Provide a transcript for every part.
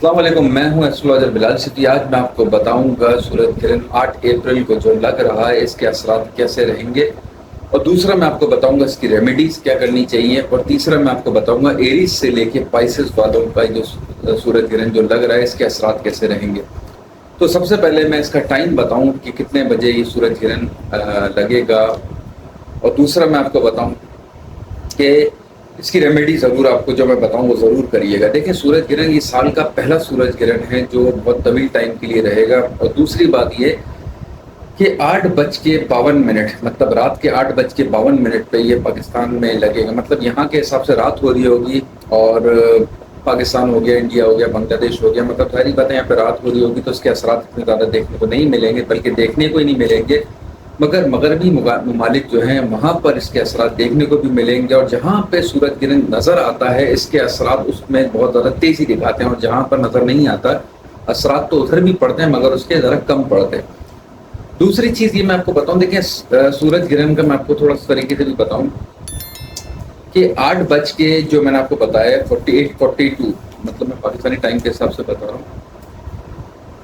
अस्सलाम वालेकुम, मैं हूं एस्ट्रोलॉजर बिलाल सिद्दीकी। आज मैं आपको बताऊंगा सूरज ग्रहण 8 अप्रैल को जो लग रहा है इसके असरात कैसे रहेंगे। और दूसरा मैं आपको बताऊंगा इसकी रेमेडीज क्या करनी चाहिए। और तीसरा मैं आपको बताऊंगा एरीज से लेके पाइसेस वालों का जो सूरज ग्रहण जो लग रहा है इसके असरात कैसे रहेंगे। तो सबसे पहले मैं इसका टाइम बताऊं कि कितने बजे ये सूरज ग्रहण लगेगा। और दूसरा मैं आपको बताऊं कि इसकी रेमेडी ज़रूर आपको जो मैं बताऊं वो ज़रूर करिएगा। देखिए, सूरज ग्रहण ये साल का पहला सूरज ग्रहण है जो बहुत तवील टाइम के लिए रहेगा। और दूसरी बात ये कि 8:52 मतलब रात के 8:52 पे ये पाकिस्तान में लगेगा। मतलब यहाँ के हिसाब से रात हो रही होगी और पाकिस्तान हो गया, इंडिया हो गया, बांग्लादेश हो गया, मतलब सारी बातें यहाँ पे रात हो रही होगी। तो इसके असरात इतने ज़्यादा देखने को नहीं मिलेंगे, बल्कि देखने को ही नहीं मिलेंगे, मगर मगरबी ममालिक जो हैं वहाँ पर इसके असरात देखने को भी मिलेंगे। और जहाँ पे सूरज ग्रहण नज़र आता है इसके असरात उसमें बहुत ज़्यादा तेज़ी दिखाते हैं, और जहाँ पर नज़र नहीं आता असरात तो उधर भी पड़ते हैं मगर उसके ज़रा कम पड़ते हैं। दूसरी चीज़ ये मैं आपको बताऊँ, देखिए सूरज ग्रहण का मैं आपको थोड़ा सा तरीके से भी बताऊँ कि 8 बज के जो मैंने आपको बताया 48-42, मतलब मैं पाकिस्तानी टाइम के हिसाब से बता रहा हूँ,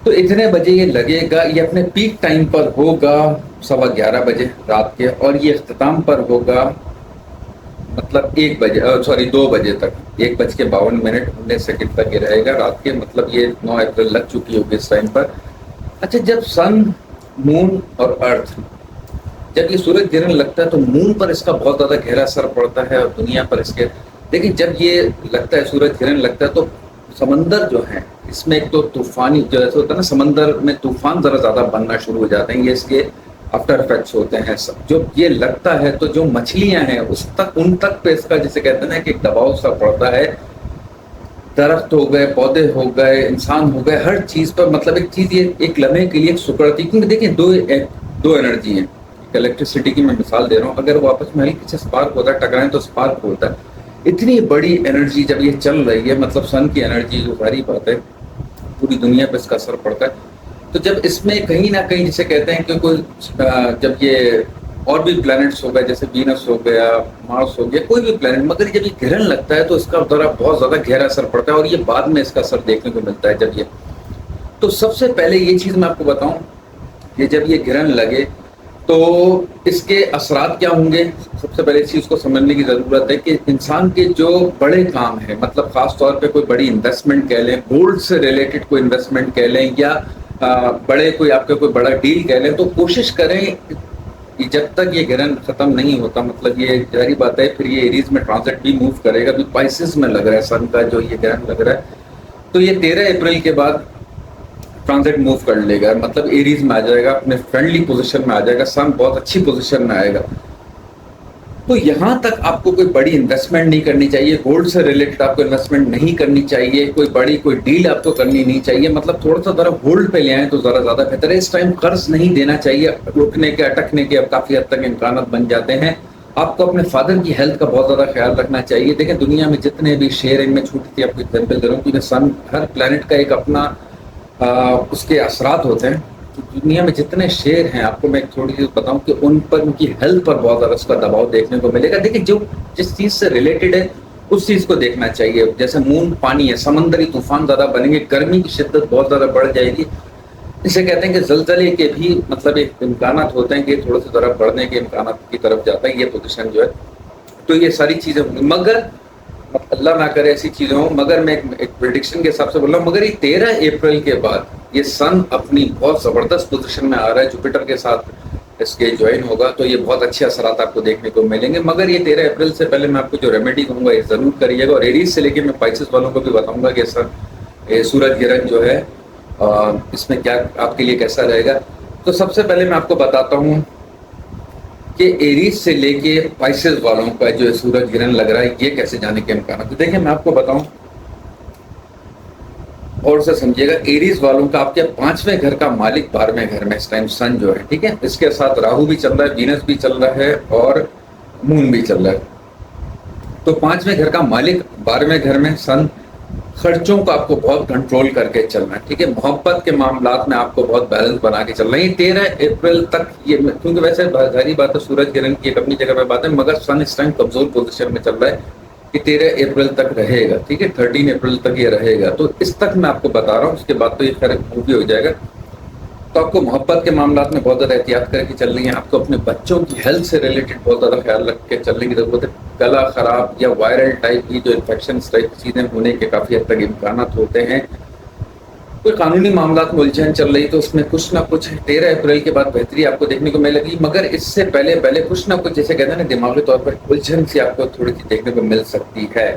तो इतने बजे ये लगेगा। ये अपने पीक टाइम पर होगा 11:15 बजे रात के, और ये अख्ताम पर होगा मतलब 2 बजे तक, 1:52 तक ये रहेगा रात के। मतलब ये 9 अप्रैल लग चुकी होगी इस टाइम पर। अच्छा, जब सन, मून और अर्थ, जब ये सूरज ग्रहण लगता है तो मून पर इसका बहुत ज़्यादा गहरा असर पड़ता है और दुनिया पर इसके। देखिए, जब ये लगता है सूरज ग्रहण लगता है तो समंदर जो है इसमें एक तो तूफानी जो ऐसा होता है ना, समंदर में तूफान ज़रा ज़्यादा बनना शुरू हो जाते हैं। ये इसके आफ्टर इफेक्ट्स होते हैं। सब जो ये लगता है तो जो मछलियां हैं उन तक पे इसका, जिसे कहते हैं ना, कि एक दबाव सा पड़ता है। दरख्त हो गए, पौधे हो गए, इंसान हो गए, हर चीज़ पर मतलब एक चीज़ ये एक लम्हे के लिए सुकड़ती। क्योंकि देखिए दो एनर्जी है। इलेक्ट्रिसिटी की मैं मिसाल दे रहा हूँ, अगर वो आपस में हल्की से स्पार्क होता है, टकराएं तो स्पार्क होता है। इतनी बड़ी एनर्जी जब ये चल रही है, मतलब सन की एनर्जी, जो सारी बात है पूरी दुनिया पे इसका असर पड़ता है। तो जब इसमें कहीं ना कहीं, जिसे कहते हैं कि कोई जब ये और भी प्लैनेट्स हो गए, जैसे वीनस हो गया, मार्स हो गया, कोई भी प्लैनेट, मगर जब ये ग्रहण लगता है तो इसका ज़रा बहुत ज़्यादा गहरा असर पड़ता है, और ये बाद में इसका असर देखने को मिलता है जब ये। तो सबसे पहले ये चीज़ मैं आपको बताऊं कि जब ये ग्रहण लगे तो इसके असरात क्या होंगे। सबसे पहले इस चीज़ को समझने की ज़रूरत है कि इंसान के जो बड़े काम है, मतलब ख़ास तौर पे कोई बड़ी इन्वेस्टमेंट कह लें, गोल्ड से रिलेटेड कोई इन्वेस्टमेंट कह लें, या बड़े कोई आपका कोई बड़ा डील कह लें, तो कोशिश करें कि जब तक ये ग्रहण ख़त्म नहीं होता, मतलब ये जारी बात है, फिर ये एरीज में ट्रांजिट भी मूव करेगा। अभी पाइसेस में लग रहा है सन का जो ये ग्रहण लग रहा है, तो ये 13 अप्रैल के बाद ट्रांजिट मूव कर लेगा, मतलब एरीज में आ जाएगा, अपने फ्रेंडली पोजीशन में आ जाएगा, सन बहुत अच्छी पोजीशन में आएगा। तो यहाँ तक आपको कोई बड़ी इन्वेस्टमेंट नहीं करनी चाहिए, गोल्ड से रिलेटेड आपको इन्वेस्टमेंट नहीं करनी चाहिए, कोई डील आपको करनी नहीं चाहिए। मतलब थोड़ा सा ज़रा होल्ड पे ले आए तो ज़रा ज़्यादा बेहतर है। इस टाइम कर्ज नहीं देना चाहिए, रुकने के, अटकने के अब काफ़ी हद तक इम्कान बन जाते हैं। आपको अपने फादर की हेल्थ का बहुत ज़्यादा ख्याल रखना चाहिए। देखिए, दुनिया में जितने भी शेर, इनमें छोटी सी आपको एग्जाम्पल दे रहा हूँ, क्योंकि सन, हर प्लानट का एक अपना उसके असरात होते हैं। तो दुनिया में जितने शेर हैं, आपको मैं थोड़ी सी बताऊं कि उन पर, उनकी हेल्थ पर बहुत ज़्यादा उसका दबाव देखने को मिलेगा। देखिए, जो जिस चीज़ से रिलेटेड है उस चीज़ को देखना चाहिए। जैसे मून पानी है, समंदरी तूफान ज़्यादा बनेंगे, गर्मी की शिद्दत बहुत ज़्यादा बढ़ जाएगी। इसे कहते हैं कि जलजले के भी मतलब एक इम्कानात होते हैं कि थोड़े से ज़रा बढ़ने के इम्कानात की तरफ जाता है ये पोजिशन जो है। तो ये सारी चीज़ें होंगी, मगर अल्लाह ना करे ऐसी चीज़ें हो। मगर मैं एक प्रेडिक्शन के हिसाब से बोल रहा हूँ, मगर ये 13 अप्रैल के बाद ये सन अपनी बहुत ज़बरदस्त पोजीशन में आ रहा है, जुपिटर के साथ इसके ज्वाइन होगा, तो ये बहुत अच्छे असरात आपको देखने को मिलेंगे। मगर ये 13 अप्रैल से पहले मैं आपको जो रेमेडी कहूँगा ये ज़रूर करिएगा। और एरीज से लेके मैं पाइसेस वालों को भी बताऊँगा कि सूरज ग्रहण जो है इसमें क्या आपके लिए कैसा रहेगा। तो सबसे पहले मैं आपको बताता हूँ कि एरीज से लेके पाइसेस वालों का जो सूरज ग्रहण लग रहा है ये कैसे जाने के इम्कान। तो देखिए, मैं आपको बताऊं और से समझिएगा, एरीज वालों का आपके 5वें घर का मालिक 12वें घर में इस टाइम सन जो है, ठीक है, इसके साथ राहु भी चल रहा है, वीनस भी चल रहा है और मून भी चल रहा है। तो 5वें घर का मालिक 12वें घर में सन, खर्चों को आपको बहुत कंट्रोल करके चलना है, ठीक है। मोहब्बत के मामलात में आपको बहुत बैलेंस बना के चलना है। ये 13 अप्रैल तक ये, क्योंकि वैसे सारी बात है सूरज ग्रहण की एक अपनी जगह पे बात है, मगर सन इस टाइम कमजोर पोजीशन में चल रहा है। कि 13 अप्रैल तक रहेगा, ठीक है, 13 अप्रैल तक ये रहेगा। तो इस तक मैं आपको बता रहा हूँ, उसके बाद तो ये खैर मूवी हो जाएगा। तो आपको मोहब्बत के मामलात में बहुत ज़्यादा एहतियात करके चलनी है, आपको अपने बच्चों की हेल्थ से रिलेटेड बहुत ज़्यादा ख्याल रख के चलने की ज़रूरत है। गला खराब या वायरल टाइप की जो इन्फेक्शन टाइप चीज़ें होने के काफ़ी हद तक इम्कान होते हैं। कोई कानूनी मामलात में उलझन चल रही तो उसमें कुछ ना कुछ 13 अप्रैल के बाद बेहतरी आपको देखने को मिलेगी, मगर इससे पहले पहले कुछ ना कुछ, जैसे कहते हैं ना, दिमागी तौर पर उलझन सी आपको थोड़ी सी देखने को मिल सकती है।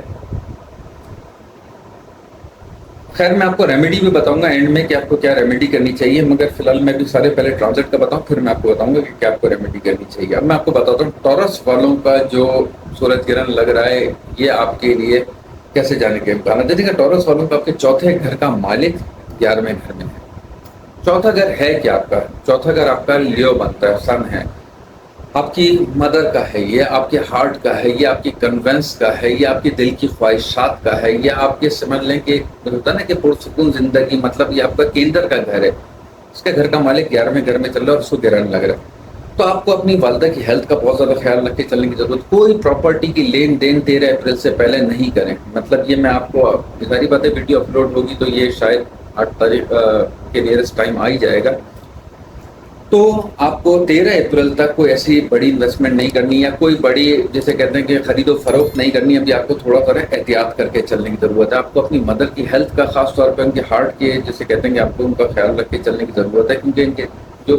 खैर मैं आपको रेमेडी भी बताऊंगा एंड में कि आपको क्या रेमेडी करनी चाहिए, मगर फिलहाल मैं भी सारे पहले ट्रांजिट का बताऊं, फिर मैं आपको बताऊंगा कि क्या आपको रेमेडी करनी चाहिए। अब मैं आपको बताता हूँ टॉरस वालों का जो सूरज ग्रहण लग रहा है ये आपके लिए कैसे जाने के इम्कान है। देखिए टॉरस वालों का आपके चौथे घर का मालिक 11वें घर में है। चौथा घर है क्या आपका? चौथा घर आपका लियो बनता है, सन है, आपकी मदर का है, ये आपके हार्ट का है, ये आपकी कन्वेंस का है, ये आपके दिल की ख्वाहिशात का है, ये आपके समझ लें कि होता है ना कि पुरसुकून जिंदगी, मतलब ये आपका केंद्र का घर है। इसके घर का मालिक 11वें घर में चल रहा है और उसको ग्रहण लग रहा है। तो आपको अपनी वालदा की हेल्थ का बहुत ज़्यादा ख्याल रख के चलने की जरूरत। कोई प्रॉपर्टी की लेन देन 13 अप्रैल से पहले नहीं करें। मतलब ये मैं आपको, सारी बातें वीडियो अपलोड होगी तो ये शायद 8 तारीख के नियरेस्ट टाइम आ ही जाएगा। तो आपको 13 अप्रैल तक कोई ऐसी बड़ी इन्वेस्टमेंट नहीं करनी, या कोई बड़ी, जैसे कहते हैं कि खरीदो फरोख्त नहीं करनी। अभी आपको थोड़ा सा एहतियात करके चलने की ज़रूरत है। आपको अपनी मदर की हेल्थ का, खास तौर पे उनके हार्ट के, जैसे कहते हैं कि आपको उनका ख्याल रख के चलने की ज़रूरत है, क्योंकि इनके जो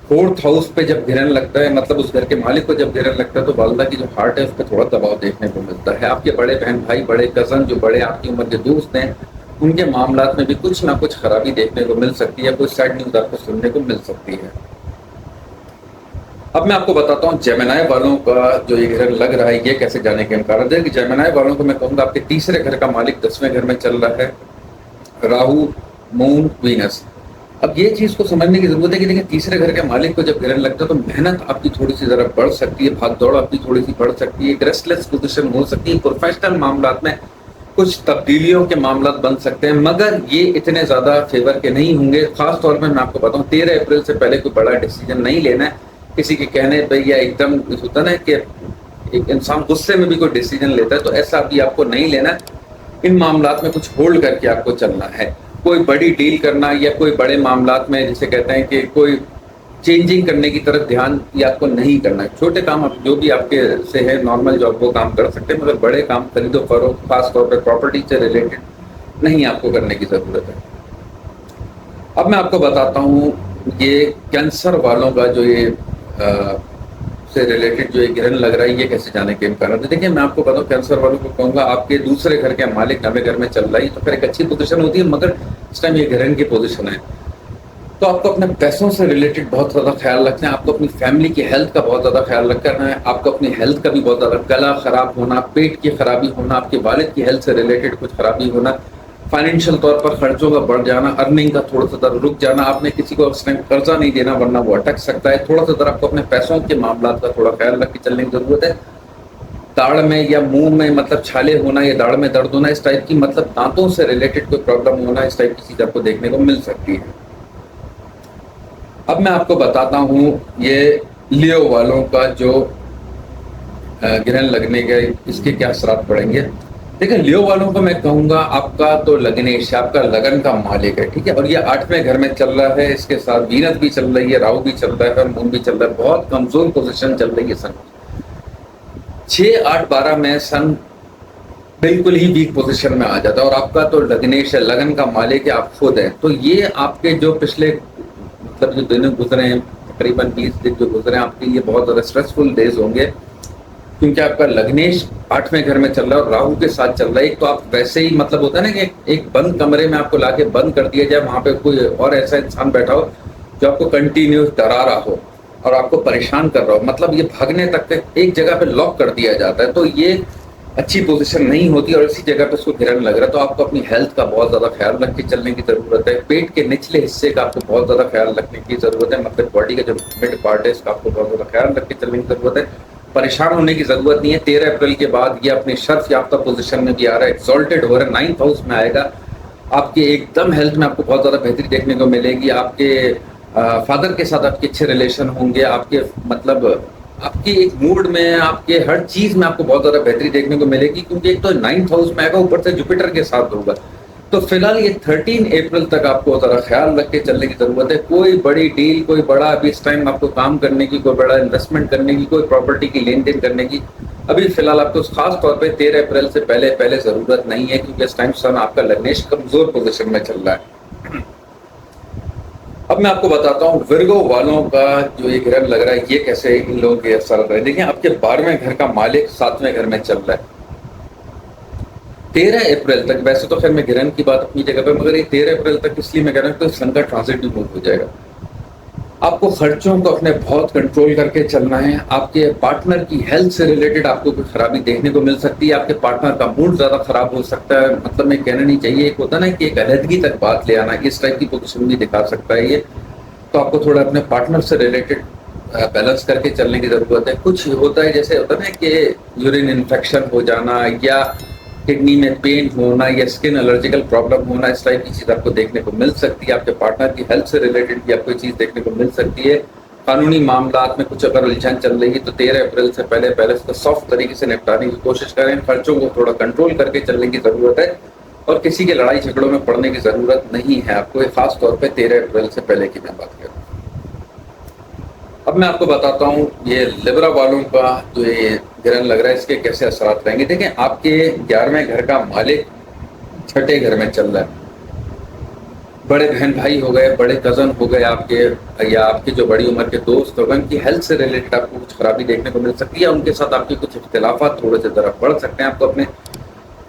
4th हाउस पे जब ग्रहण लगता है, मतलब उस घर के मालिक को जब ग्रहण लगता है, तो वालदा की जो हार्ट है उस पर थोड़ा दबाव देखने को मिलता है। आपके बड़े बहन भाई, बड़े कज़न, जो बड़े आपकी उम्र के दोस्त हैं, उनके मामलात में भी कुछ ना कुछ खराबी देखने को मिल सकती है, कोई सैड न्यूज़ आपको सुनने को मिल सकती है। अब मैं आपको बताता हूँ जेमिनी वालों का जो ये ग्रहण लग रहा है ये कैसे जाने के इम्कान है। कि जेमिनी वालों को मैं कहूँगा आपके तीसरे घर का मालिक 10वें घर में चल रहा है, राहु, मून, वीनस। अब ये चीज़ को समझने की जरूरत है कि देखिए तीसरे घर के मालिक को जब ग्रहण लगता है तो मेहनत आपकी थोड़ी सी ज़रा बढ़ सकती है, भाग दौड़ आपकी थोड़ी सी बढ़ सकती है, एक रेस्टलेस पोजिशन हो सकती है, प्रोफेशनल मामलात में कुछ तब्दीलियों के मामलात बन सकते हैं, मगर ये इतने ज़्यादा फेवर के नहीं होंगे। खास तौर पर मैं आपको बताऊँ 13 अप्रैल से पहले कोई बड़ा डिसीजन नहीं लेना है किसी के कहने पे, या एकदम होता ना कि एक इंसान गुस्से में भी कोई डिसीजन लेता है, तो ऐसा अभी आपको नहीं लेना। इन मामलात में कुछ होल्ड करके आपको चलना है। कोई बड़ी डील करना या कोई बड़े मामलात में, जिसे कहते हैं कि कोई चेंजिंग करने की तरफ ध्यान ये आपको नहीं करना है। छोटे काम आप जो भी आपके से है नॉर्मल जॉब वो काम कर सकते हैं, मगर बड़े काम खरीदो फरोख्त, खास तौर पर प्रॉपर्टी से रिलेटेड नहीं आपको करने की ज़रूरत है। अब मैं आपको बताता हूँ ये कैंसर वालों का जो ये से रिलेटेड जो एक ग्रहण लग रहा है ये कैसे जाने के इम्कान है। देखिए मैं आपको बताऊं कैंसर वालों को कहूँगा आपके दूसरे घर के मालिक 9वें घर में चल रहा है, तो फिर एक अच्छी पोजीशन होती है, मगर इस टाइम ये ग्रहण की पोजीशन है। तो आपको अपने पैसों से रिलेटेड बहुत ज़्यादा ख्याल रखना है, आपको अपनी फैमिली की हेल्थ का बहुत ज़्यादा ख्याल रखना है, आपको अपनी हेल्थ का भी बहुत ज़्यादा, गला खराब होना, पेट की खराबी होना, आपके वालिद की हेल्थ से रिलेटेड कुछ खराबी होना, फाइनेंशियल तौर पर खर्चों का बढ़ जाना, अर्निंग का थोड़ा सा दर रुक जाना, आपने किसी को उस टाइम कर्जा नहीं देना वरना वो अटक सकता है। थोड़ा सा दर आपको अपने पैसों के मामलात का थोड़ा ख्याल रख के चलने की जरूरत है। दाढ़ में या मुंह में मतलब छाले होना या दाढ़ में दर्द होना, इस टाइप की, मतलब दांतों से रिलेटेड कोई प्रॉब्लम होना, इस टाइप की चीज आपको देखने को मिल सकती है। अब मैं आपको बताता हूँ ये लियो वालों का जो ग्रहण लगने के इसके क्या असरात पड़ेंगे। देखिए लियो वालों को मैं कहूँगा आपका तो लग्नेश, आपका लगन का मालिक है, ठीक है, और ये 8वें घर में चल रहा है, इसके साथ वीनस भी चल रही है, राहु भी चल रहा है, मून भी चल रहा है। बहुत कमजोर पोजीशन चल रही है सन 6, 8, 12 में सन बिल्कुल ही वीक पोजीशन में आ जाता है, और आपका तो लग्नेश है, लगन का मालिक है, आप खुद हैं। तो ये आपके जो पिछले मतलब जो दिन गुजरे हैं, तकरीबन 20 दिन जो गुजरे हैं, आपके लिए बहुत ज़्यादा स्ट्रेसफुल डेज होंगे, क्योंकि आपका लग्नेश 8वें घर में चल रहा है और राहु के साथ चल रहा है। एक तो आप वैसे ही, मतलब होता है ना कि एक बंद कमरे में आपको लाके बंद कर दिया जाए, वहां पे कोई और ऐसा इंसान बैठा हो जो आपको कंटिन्यूस डरा रहा हो और आपको परेशान कर रहा हो, मतलब ये भागने तक एक जगह पे लॉक कर दिया जाता है, तो ये अच्छी पोजीशन नहीं होती, और इसी जगह पे उसको ग्रहण लग रहा है। तो आपको अपनी हेल्थ का बहुत ज्यादा ख्याल रख के चलने की जरूरत है। पेट के निचले हिस्से का आपको बहुत ज्यादा ख्याल रखने की जरूरत है, मतलब बॉडी का जो मिड पार्ट है इसका आपको बहुत ज्यादा ख्याल रख के चलने की जरूरत है। परेशान होने की जरूरत नहीं है। 13 अप्रैल के बाद ये अपने शर्फ याफ्ता पोजीशन में भी आ रहा है, एक्सॉल्टेड हो रहा है, 9th हाउस में आएगा। आपके एकदम हेल्थ में आपको बहुत ज्यादा बेहतरी देखने को मिलेगी। आपके फादर के साथ आपके अच्छे रिलेशन होंगे, आपके मतलब आपकी एक मूड में, आपके हर चीज में आपको बहुत ज्यादा बेहतरी देखने को मिलेगी, क्योंकि एक तो 9th हाउस में आएगा, ऊपर से जुपिटर के साथ होगा। तो फिलहाल ये 13 अप्रैल तक आपको जरा ख्याल रख के चलने की जरूरत है। कोई बड़ी डील, कोई बड़ा अभी इस टाइम आपको काम करने की, कोई बड़ा इन्वेस्टमेंट करने की, कोई प्रॉपर्टी की लेन देन करने की अभी फिलहाल आपको खास तौर पे 13 अप्रैल से पहले पहले जरूरत नहीं है, क्योंकि इस टाइम सन आपका लग्नेश कमजोर पोजीशन में चल रहा है। अब मैं आपको बताता हूँ विर्गो वालों का जो ये ग्रह लग रहा है ये कैसे इन लोगों के असर रहे। देखिए, आपके 12वें घर का मालिक 7वें घर में चल रहा है 13 अप्रैल तक। वैसे तो खैर मैं ग्रहण की बात अपनी जगह पे, मगर ये 13 अप्रैल तक इसलिए मैं कह रहा हूँ तो सन का ट्रांजिट भी मूव हो जाएगा। आपको खर्चों को अपने बहुत कंट्रोल करके चलना है। आपके पार्टनर की हेल्थ से रिलेटेड आपको कोई खराबी देखने को मिल सकती है। आपके पार्टनर का मूड ज्यादा खराब हो सकता है, मतलब मैं कहना नहीं चाहिए, एक होता है ना कि एक अलहदगी तक बात ले आना, इस टाइप की पोजीशन भी दिखा सकता है ये। तो आपको थोड़ा अपने पार्टनर से रिलेटेड बैलेंस करके चलने की जरूरत है। कुछ होता है, जैसे होता है ना कि यूरिन इन्फेक्शन हो जाना या किडनी में पेन होना या स्किन एलर्जिकल प्रॉब्लम होना, इस टाइप की चीज आपको देखने को मिल सकती है। आपके पार्टनर की हेल्थ से रिलेटेड भी आपको चीज देखने को मिल सकती है। कानूनी मामलात में कुछ अगर उलझन चल रही है तो 13 अप्रैल से पहले पहले उसको सॉफ्ट तरीके से निपटाने की कोशिश करें। खर्चों को थोड़ा कंट्रोल करके चलने की जरूरत है और किसी के लड़ाई झगड़ों में पड़ने की जरूरत नहीं है आपको, खास तौर पर 13 अप्रैल से पहले की मैं बात करूँ। अब मैं आपको बताता हूँ ये लिब्रा वालों का जो ये ग्रहण लग रहा है इसके कैसे असरात रहेंगे। देखें, आपके 11वें घर का मालिक 6ठे घर में चल रहा है। बड़े बहन भाई हो गए, बड़े कजन हो गए आपके, या आपके जो बड़ी उम्र के दोस्त हो गए, उनकी हेल्थ से रिलेटेड आपको कुछ खराबी देखने को मिल सकती है। उनके साथ आपके कुछ इख्तिलाफात थोड़े से जरा बढ़ सकते हैं। आपको अपने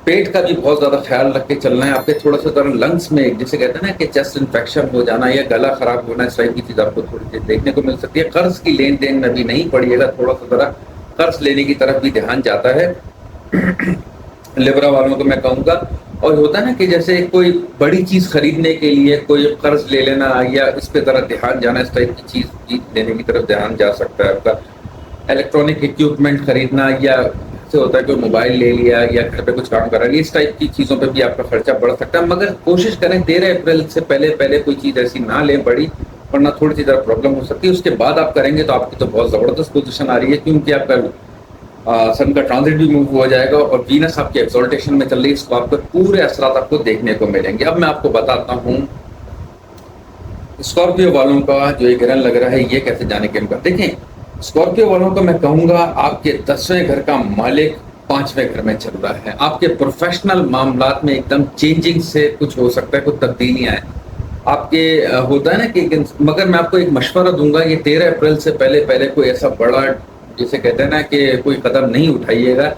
पेट का भी बहुत ज्यादा ख्याल रख के चलना है। आपके थोड़ा सा जरा लंग्स में, जिसे कहते हैं ना कि चेस्ट इन्फेक्शन हो जाना या गला खराब होना, इस टाइप की चीज आपको थोड़ी सी देखने को मिल सकती है। कर्ज की लेन देन में भी नहीं पड़िएगा, थोड़ा सा जरा कर्ज लेने की तरफ भी ध्यान जाता है लिब्रा वालों को मैं कहूँगा। और होता है ना कि जैसे कोई बड़ी चीज खरीदने के लिए कोई कर्ज ले लेना या इस पे तरह ध्यान जाना, इस टाइप की चीज लेने की तरफ ध्यान जा सकता है आपका। इलेक्ट्रॉनिक इक्विपमेंट खरीदना या होता है कोई मोबाइल ले लिया या घर पे कुछ काम कर रहा है, इस टाइप की चीजों पे भी आपका खर्चा बढ़ सकता है। मगर कोशिश करें 13 अप्रैल से पहले पहले कोई चीज ऐसी ना लें बड़ी, वरना थोड़ी सी ज्यादा प्रॉब्लम हो सकती है। उसके बाद आप करेंगे तो आपकी तो बहुत जबरदस्त पोजीशन आ रही है, क्योंकि आपका सन का ट्रांजिट भी मूव हो जाएगा और वीनस आपके एक्सॉल्टेशन में चल रही है। इसको आपको पूरे असरात आपको देखने को मिलेंगे। अब मैं आपको बताता हूँ स्कॉर्पियो वालों का जो ये ग्रहण लग रहा है ये कैसे जाने के इनका। देखें, स्कॉर्पियो वालों को मैं कहूंगा आपके 10वें घर का मालिक 5वें घर में चल रहा है। आपके प्रोफेशनल मामलात में एकदम चेंजिंग से कुछ हो सकता है, कुछ तब्दीलियां हैं आपके होता है ना कि, मगर मैं आपको एक मशवरा दूंगा, ये 13 अप्रैल से पहले पहले कोई ऐसा बड़ा, जिसे कहते हैं ना कि कोई कदम नहीं उठाइएगा।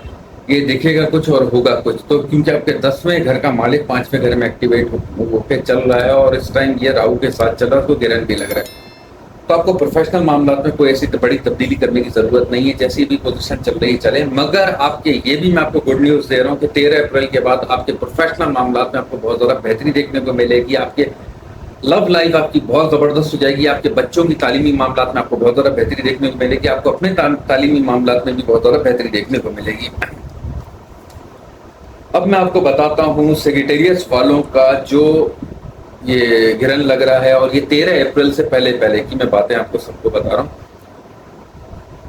ये दिखेगा कुछ और होगा कुछ, तो क्योंकि आपके 10वें घर का मालिक 5वें घर में एक्टिवेट होकर चल रहा है और इस टाइम ये राहु के साथ चल रहा है, तो ग्रहण भी लग रहा है। तो आपको प्रोफेशनल मामलात में कोई ऐसी बड़ी तब्दीली करने की जरूरत नहीं है, जैसी भी पोजीशन चल रही चले। मगर आपके ये भी मैं आपको गुड न्यूज दे रहा हूँ कि 13 अप्रैल के बाद आपके प्रोफेशनल मामलात में आपको बहुत ज्यादा बेहतरी देखने को मिलेगी। आपके लव लाइफ आपकी बहुत जबरदस्त हो जाएगी। आपके बच्चों की तालीमी मामलात में आपको बहुत ज्यादा बेहतरी देखने को मिलेगी। आपको अपने तालीमी मामलात में भी बहुत ज्यादा बेहतरी देखने को मिलेगी। अब मैं आपको बताता हूँ सेजिटेरियस वालों का जो ये ग्रहण लग रहा है, और ये 13 अप्रैल से पहले पहले की मैं बातें आपको सबको बता रहा हूँ।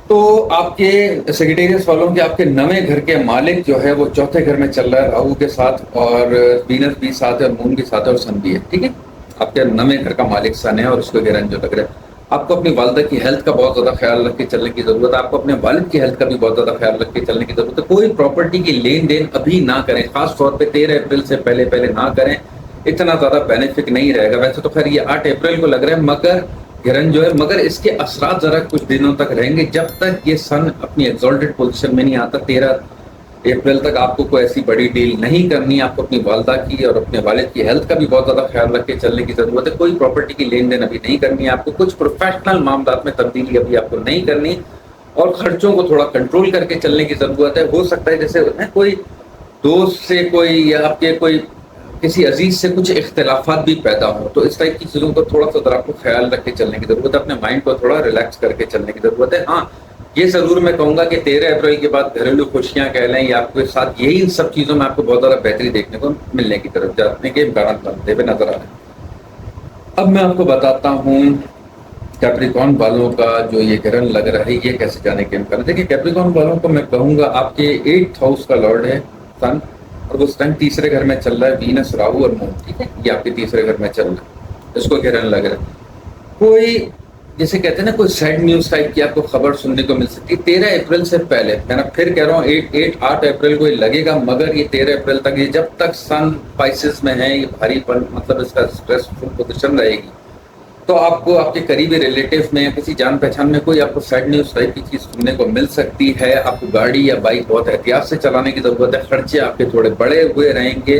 तो आपके सेजिटेरियस वालों के आपके 9वें घर के मालिक जो है वो 4थे घर में चल रहा है राहु के साथ, और वीनस भी साथ है, मून भी साथ है और सन भी है। ठीक है, आपके 9वें घर का मालिक सन है और उसको ग्रहण जो लग रहा है। आपको अपनी वालिदा की हेल्थ का बहुत ज्यादा ख्याल रख के चलने की जरूरत है। आपको अपने वालिद की हेल्थ का भी बहुत ज्यादा ख्याल रख के चलने की जरूरत है। कोई प्रॉपर्टी की लेन देन अभी ना करें, खास तौर पे 13 अप्रैल से पहले पहले ना करें, इतना ज्यादा बेनिफिट नहीं रहेगा। वैसे तो खैर ये 8 अप्रैल को लग रहा है, मगर ग्रहण जो है, मगर इसके असरात जरा कुछ दिनों तक रहेंगे, जब तक ये सन अपनी एक्सॉल्टेड पोजीशन में नहीं आता। 13 अप्रैल तक आपको कोई ऐसी बड़ी डील नहीं करनी। आपको अपनी वालिदा की और अपने वालिद की हेल्थ का भी बहुत ज्यादा ख्याल रख के चलने की जरूरत है। कोई प्रॉपर्टी की लेन देन अभी नहीं करनी है आपको। कुछ प्रोफेशनल मामलात में तब्दीली अभी आपको नहीं करनी, और खर्चों को थोड़ा कंट्रोल करके चलने की जरूरत है। हो सकता है जैसे कोई दोस्त से कोई या आपके कोई किसी अजीज से कुछ इख्तिलाफात भी पैदा हो, तो इस टाइप की चीजों को थोड़ा सा जरा आपको ख्याल रख के चलने की जरूरत है। अपने माइंड को थोड़ा रिलैक्स करके चलने की जरूरत है। हाँ, ये जरूर मैं कहूंगा कि 13 अप्रैल के बाद घरेलू खुशियां कह लें या आपके साथ यही सब चीजों में आपको बहुत ज्यादा बेहतरी देखने को मिलने की तरफ जाने के इम्कान बनते हुए नजर आ रहे हैं। अब मैं आपको बताता हूँ कैप्रिकॉर्न वालों का जो ये ग्रहण लग रहा है ये कैसे जाने के इम्कान है? देखिए कैप्रिकॉर्न वालों को मैं कहूंगा आपके 8th हाउस का लॉर्ड है सन, और वो इस टाइम तीसरे घर में चल रहा है, वीनस राहु और मून, ठीक है, ये आपके तीसरे घर में चल रहा है, इसको ग्रहण लग रहा है। कोई जैसे कहते हैं ना कोई सैड न्यूज टाइप की आपको खबर सुनने को मिल सकती है 13 अप्रैल से पहले। मैं फिर कह रहा हूँ 8 अप्रैल को ये लगेगा, मगर ये 13 अप्रैल तक, ये जब तक सन स्पाइसेस में है, ये भारीपन मतलब इसका स्ट्रेसफुल पोजिशन रहेगी, तो आपको आपके करीबी रिलेटिव में या किसी जान पहचान में कोई आपको सैड न्यूज टाइप की चीज सुनने को मिल सकती है। आपको गाड़ी या बाइक बहुत एहतियात से चलाने की जरूरत है, खर्चे आपके थोड़े बड़े हुए रहेंगे,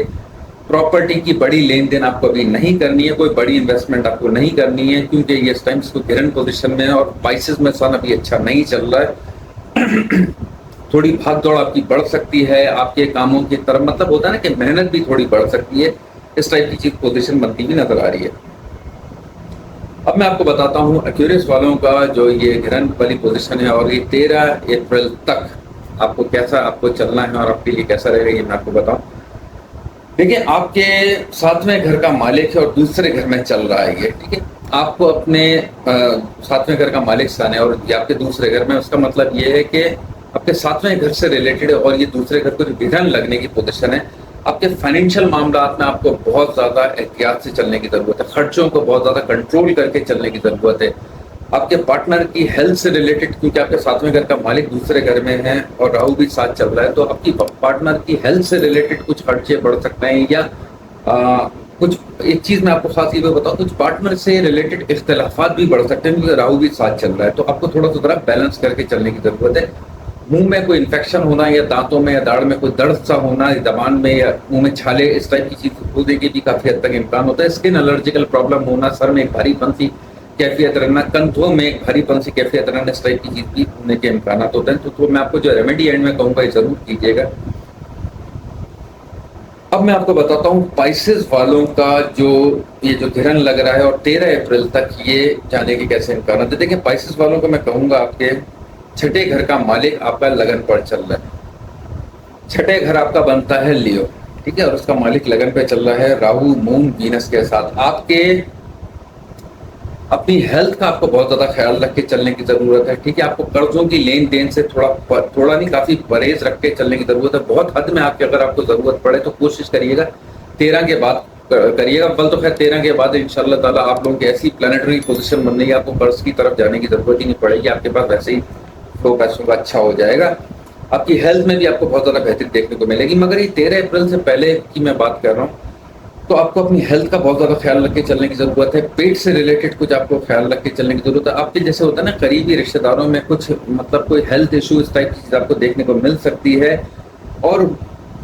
प्रॉपर्टी की बड़ी लेन देन आपको अभी नहीं करनी है, कोई बड़ी इन्वेस्टमेंट आपको नहीं करनी है, क्योंकि ये इस टाइम इसको गिरन पोजिशन में है और स्पाइसेस में सन अभी अच्छा नहीं चल रहा है। थोड़ी भाग दौड़ आपकी बढ़ सकती है, आपके कामों की तरफ मतलब होता है ना कि मेहनत भी थोड़ी बढ़ सकती है, इस टाइप की चीज पोजिशन बनती हुई नजर आ रही है। अब मैं आपको बताता हूँ एक्यूरियस वालों का जो ये ग्रहण वाली पोजीशन है, और ये 13 अप्रैल तक आपको कैसा आपको चलना है और आपके लिए कैसा रहेगा ये मैं आपको बताऊं। देखिए आपके 7वें घर का मालिक है और दूसरे घर में चल रहा है ये, ठीक है। आपको अपने 7वें घर का मालिक सन है और ये आपके दूसरे घर में, उसका मतलब ये है कि आपके 7वें घर से रिलेटेड है, और ये दूसरे घर को जो ग्रहण लगने की पोजीशन है, आपके फाइनेंशियल मामलात में आपको बहुत ज्यादा एहतियात से चलने की जरूरत है, खर्चों को बहुत ज्यादा कंट्रोल करके चलने की जरूरत है। आपके पार्टनर की हेल्थ से रिलेटेड, क्योंकि आपके 7वें घर का मालिक दूसरे घर में है और राहु भी साथ चल रहा है, तो आपकी पार्टनर की हेल्थ से रिलेटेड कुछ खर्चे बढ़ सकते हैं, या कुछ एक चीज मैं आपको खास ये भी बताऊं, कुछ पार्टनर से रिलेटेड इख्तिलाफात भी बढ़ सकते हैं, क्योंकि राहु भी साथ चल रहा है, तो आपको थोड़ा सा बैलेंस करके चलने की जरूरत है। मुंह में कोई इन्फेक्शन होना, या दांतों में या दाढ़ में कोई दर्द सा होना, जबान में या मुंह में छाले, इस टाइप की चीज होने के भी काफी हद तक इम्कान होता है। स्किन एलर्जिकल प्रॉब्लम होना, सर में एक भारीपन सी कैफियत रहना, कंधों में एक भारीपन सी कैफियत रहना, इस टाइप की चीज भी होने के इम्कान होते हैं। तो मैं आपको जो रेमेडी एंड में कहूंगा ये जरूर कीजिएगा। अब मैं आपको बताता हूँ स्पाइसेस वालों का जो ये जो ग्रहण लग रहा है और 13 अप्रैल तक ये जाने के कैसे इम्कान है। देखिए स्पाइसेस वालों को मैं कहूंगा आपके 6ठे घर का मालिक आपका लगन पर चल रहा है। 6ठे घर आपका बनता है लियो, ठीक है, और उसका मालिक लगन पे चल रहा है राहु मून वीनस के साथ। आपके अपनी हेल्थ का आपको बहुत ज्यादा ख्याल रख के चलने की जरूरत है, ठीक है। आपको कर्जों की लेन देन से थोड़ा नहीं काफी परहेज रख के चलने की जरूरत है। बहुत हद में आपकी अगर आपको जरूरत पड़े तो कोशिश करिएगा 13 के बाद करिएगा। बल तो खैर 13 के बाद इंशाल्लाह ताला आप लोगों की ऐसी प्लानिटरी पोजीशन बन रही है, आपको कर्ज की तरफ जाने की जरूरत ही नहीं पड़ेगी, आपके पास वैसे ही फ्लो पैसों का अच्छा हो जाएगा। आपकी हेल्थ में भी आपको बहुत ज्यादा बेहतरी देखने को मिलेगी। मगर ये 13 अप्रैल से पहले की मैं बात कर रहा हूँ, तो आपको अपनी हेल्थ का बहुत ज्यादा ख्याल रख के चलने की जरूरत है। पेट से रिलेटेड कुछ आपको ख्याल रख के चलने की जरूरत है। आपके जैसे होता है ना करीबी रिश्तेदारों में कुछ मतलब कोई हेल्थ इशू इस टाइप की चीज आपको देखने को मिल सकती है, और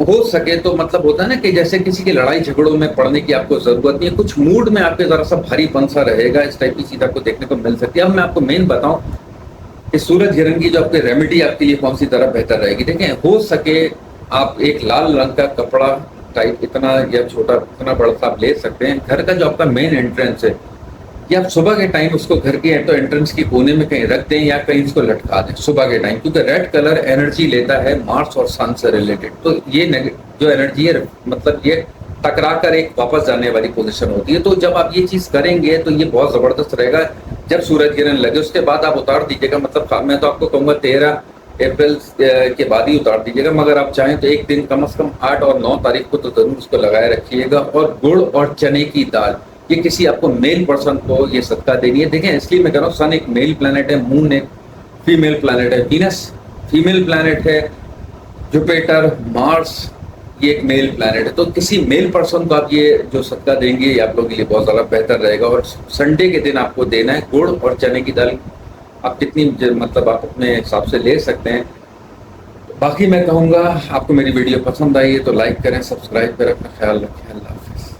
हो सके तो मतलब होता है ना कि जैसे किसी की लड़ाई झगड़ों में पड़ने की आपको जरूरत नहीं है, कुछ मूड में आपके जरा सा भारीपन सा रहेगा, इस टाइप की चीज आपको देखने को मिल सकती है। अब मैं आपको मेन बताऊं कि सूरज ग्रहण की जो आपकी रेमेडी आपके लिए कौन सी तरह बेहतर रहेगी। देखें हो सके आप एक लाल रंग का कपड़ा टाइप इतना या छोटा इतना बड़ा सा आप ले सकते हैं। घर का जो आपका मेन एंट्रेंस है, या आप सुबह के टाइम उसको घर की तो एंट्रेंस की कोने में कहीं रख दें या कहीं इसको लटका दें सुबह के टाइम, क्योंकि रेड कलर एनर्जी लेता है मार्स और सन से रिलेटेड। तो ये जो एनर्जी है मतलब ये टकरा कर एक वापस जाने वाली पोजीशन होती है। तो जब आप ये चीज करेंगे तो ये बहुत जबरदस्त रहेगा। जब सूरज ग्रहण लगे उसके बाद आप उतार दीजिएगा, मतलब मैं तो आपको कहूंगा 13 अप्रैल के बाद ही उतार दीजिएगा, मगर आप चाहें तो एक दिन कम से कम 8 और 9 तारीख को तो जरूर उसको लगाए रखिएगा। और गुड़ और चने की दाल, ये किसी आपको मेल पर्सन को ये सदका देनी है। देखें इसलिए मैं कह रहा हूँ, सन एक मेल प्लैनेट है, मून एक फीमेल प्लैनेट है, वीनस फीमेल प्लैनेट है, जुपिटर मार्स ये एक मेल प्लैनेट है। तो किसी मेल पर्सन को आप ये जो सदका देंगे ये आप लोगों के लिए बहुत ज्यादा बेहतर रहेगा। और संडे के दिन आपको देना है गुड़ और चने की दाल। आप कितनी मतलब आप अपने हिसाब से ले सकते हैं। बाकी मैं कहूँगा आपको मेरी वीडियो पसंद आई है तो लाइक करें, सब्सक्राइब करें, अपना ख्याल रखें। अल्लाह हाफिज़।